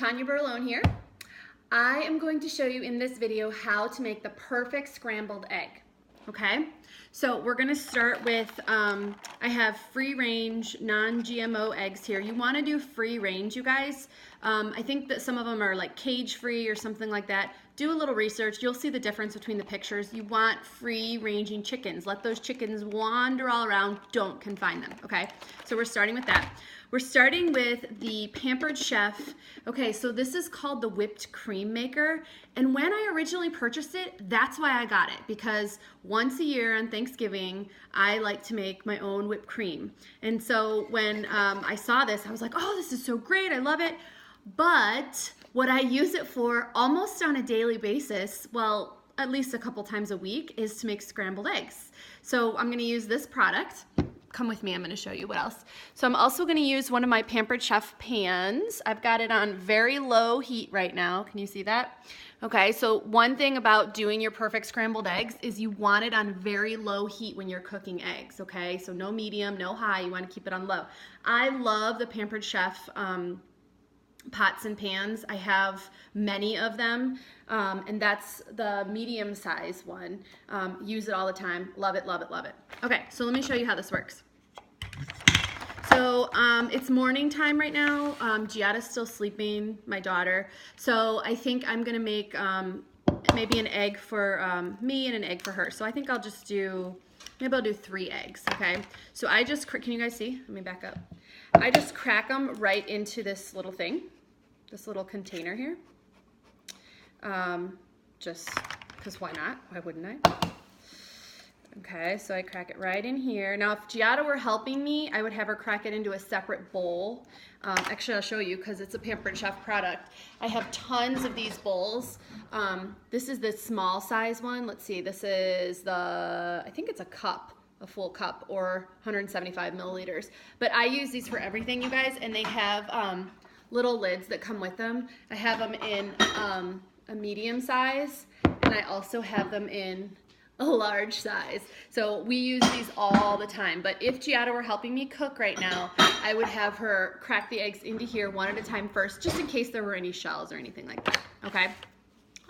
Tanya Berlone here. I am going to show you in this video how to make the perfect scrambled egg. Okay, so we're going to start with, I have free range, non-GMO eggs here. You want to do free range, you guys. I think that some of them are like cage free or something like that. Do a little research. You'll see the difference between the pictures. You want free ranging chickens. Let those chickens wander all around. Don't confine them, okay? So we're starting with that. We're starting with the Pampered Chef. Okay, so this is called the whipped cream maker. And when I originally purchased it, that's why I got it, because once a year on Thanksgiving, I like to make my own whipped cream. And so when I saw this, I was like, oh, this is so great, I love it. But what I use it for almost on a daily basis, well, at least a couple times a week, is to make scrambled eggs. So I'm gonna use this product. Come with me, I'm gonna show you what else. So I'm also gonna use one of my Pampered Chef pans. I've got it on very low heat right now. Can you see that? Okay, so one thing about doing your perfect scrambled eggs is you want it on very low heat when you're cooking eggs, okay? So no medium, no high, you wanna keep it on low. I love the Pampered Chef pots and pans. I have many of them, and that's the medium size one. Use it all the time. Love it, love it, love it. Okay, so let me show you how this works. So it's morning time right now. Giada's still sleeping, my daughter. So I think I'm gonna make maybe an egg for me and an egg for her. So I think I'll just do, maybe I'll do 3 eggs, okay? So I just, can you guys see? Let me back up. I just crack them right into this little thing, this little container here. Just because why not? Why wouldn't I? Okay, so I crack it right in here. Now, if Giada were helping me, I would have her crack it into a separate bowl. Actually, I'll show you because it's a Pampered Chef product. I have tons of these bowls. This is the small size one. Let's see, this is the, I think it's a cup. A full cup or 175 milliliters. But I use these for everything, you guys, and they have little lids that come with them. I have them in a medium size, and I also have them in a large size. So we use these all the time. But if Giada were helping me cook right now, I would have her crack the eggs into here one at a time first, just in case there were any shells or anything like that, okay?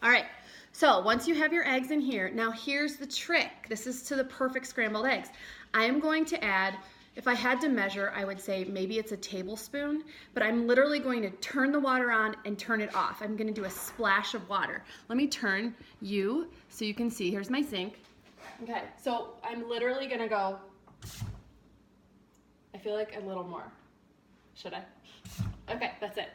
All right. So once you have your eggs in here, now here's the trick. This is to the perfect scrambled eggs. I am going to add, if I had to measure, I would say maybe it's a tablespoon, but I'm literally going to turn the water on and turn it off. I'm gonna do a splash of water. Let me turn you so you can see. Here's my sink. Okay, so I'm literally gonna go, I feel like a little more. Should I? Okay, that's it.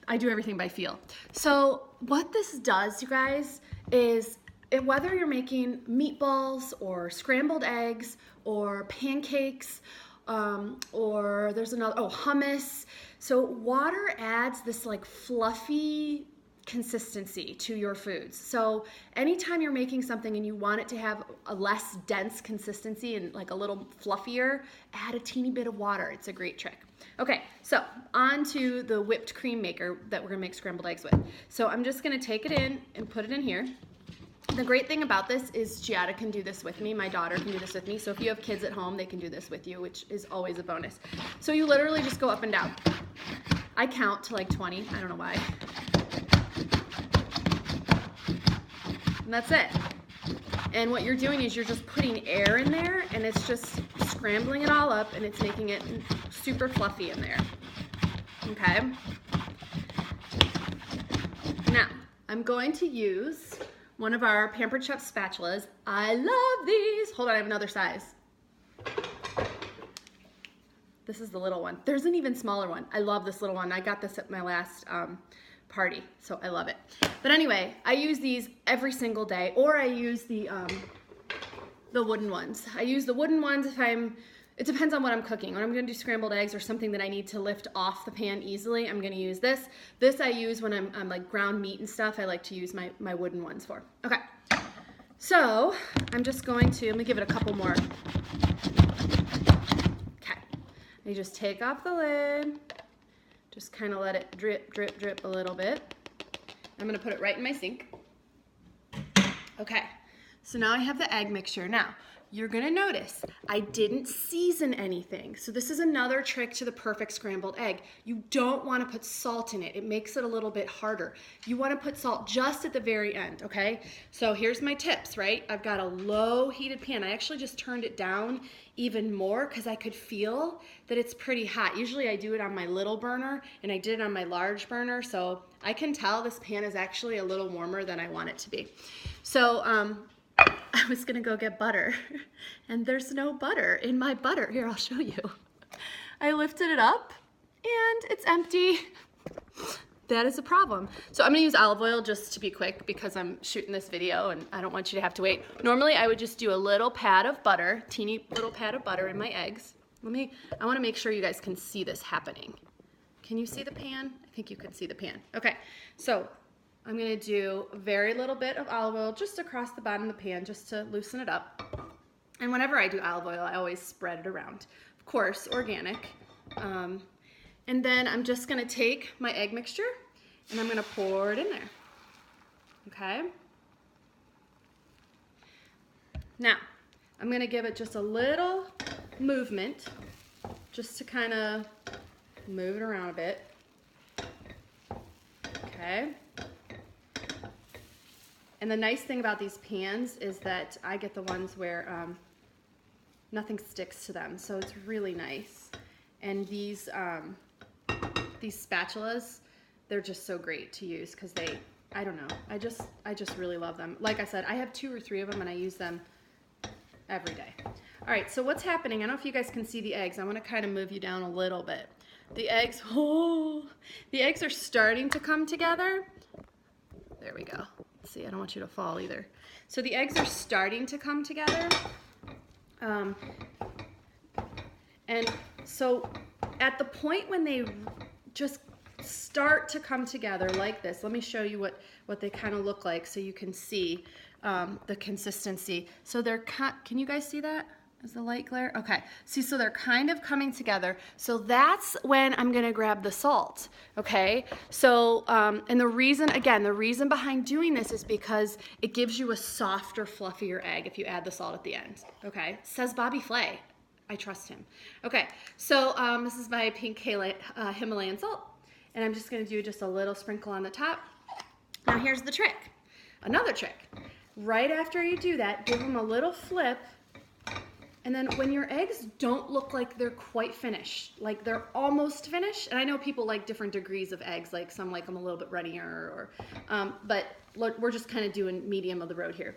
I do everything by feel. So what this does, you guys, is whether you're making meatballs or scrambled eggs or pancakes or there's another, hummus. So water adds this like fluffy consistency to your foods. So anytime you're making something and you want it to have a less dense consistency and like a little fluffier, add a teeny bit of water. It's a great trick. Okay, so on to the whipped cream maker that we're gonna make scrambled eggs with. So I'm just gonna take it in and put it in here. The great thing about this is Giada can do this with me. My daughter can do this with me. So if you have kids at home, they can do this with you, which is always a bonus. So you literally just go up and down. I count to like 20, I don't know why. And that's it. And what you're doing is you're just putting air in there and it's just scrambling it all up and it's making it super fluffy in there. Okay? Now, I'm going to use one of our Pampered Chef spatulas. I love these. Hold on, I have another size. This is the little one. There's an even smaller one. I love this little one. I got this at my last party, so I love it. But anyway, I use these every single day, or I use the wooden ones. I use the wooden ones if it depends on what I'm cooking. When I'm gonna do scrambled eggs or something that I need to lift off the pan easily, I'm gonna use this. This I use when I'm like ground meat and stuff. I like to use my wooden ones for. Okay, so I'm just going to, let me give it a couple more. Okay, I just take off the lid. Just kind of let it drip, drip, drip a little bit. I'm gonna put it right in my sink. Okay, so now I have the egg mixture. Now, you're gonna notice I didn't season anything. So this is another trick to the perfect scrambled egg. You don't wanna put salt in it. It makes it a little bit harder. You wanna put salt just at the very end, okay? So here's my tips, right? I've got a low heated pan. I actually just turned it down even more because I could feel that it's pretty hot. Usually I do it on my little burner and I did it on my large burner, so I can tell this pan is actually a little warmer than I want it to be. So I was gonna go get butter and there's no butter in my butter. Here, I'll show you. I lifted it up and it's empty. That is a problem. So I'm gonna use olive oil just to be quick because I'm shooting this video and I don't want you to have to wait. Normally I would just do a little pad of butter, teeny little pad of butter in my eggs. I wanna make sure you guys can see this happening. Can you see the pan? I think you can see the pan. Okay, so I'm gonna do a very little bit of olive oil just across the bottom of the pan just to loosen it up. And whenever I do olive oil, I always spread it around. Of course, organic. And then I'm just gonna take my egg mixture and I'm gonna pour it in there, okay? Now, I'm gonna give it just a little movement just to kind of move it around a bit, okay? And the nice thing about these pans is that I get the ones where nothing sticks to them, so it's really nice. And these spatulas, they're just so great to use because they, I don't know, I just really love them. Like I said, I have 2 or 3 of them and I use them every day. All right, so what's happening? I don't know if you guys can see the eggs. I want to kind of move you down a little bit. The eggs, the eggs are starting to come together. There we go. Let's see, I don't want you to fall either. So the eggs are starting to come together. And so at the point when they just start to come together like this, let me show you what they kind of look like so you can see the consistency. So they're, can you guys see that? Is the light glare? Okay, see, so they're kind of coming together. So that's when I'm gonna grab the salt, okay? So, and the reason, again, the reason behind doing this is because it gives you a softer, fluffier egg if you add the salt at the end, okay? Says Bobby Flay. I trust him. Okay, so this is my pink Himalayan salt, and I'm just gonna do just a little sprinkle on the top. Now here's the trick, another trick. Right after you do that, give them a little flip. And then when your eggs don't look like they're quite finished, like they're almost finished, and I know people like different degrees of eggs, like some like them a little bit runnier, or, but look, we're just kind of doing medium of the road here.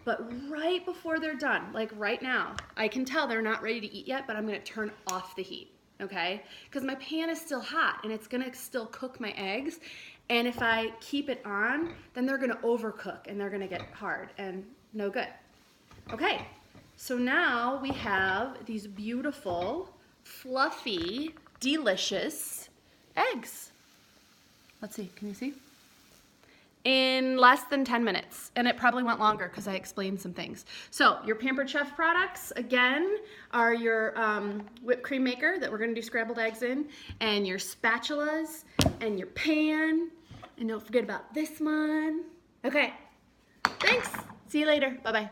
But right before they're done, like right now, I can tell they're not ready to eat yet, but I'm gonna turn off the heat, okay? Because my pan is still hot and it's gonna still cook my eggs. And if I keep it on, then they're gonna overcook and they're gonna get hard and no good. Okay. So now we have these beautiful, fluffy, delicious eggs. Let's see, can you see? In less than 10 minutes, and it probably went longer because I explained some things. So your Pampered Chef products, again, are your whipped cream maker that we're gonna do scrambled eggs in, and your spatulas, and your pan, and don't forget about this one. Okay, thanks, see you later, bye-bye.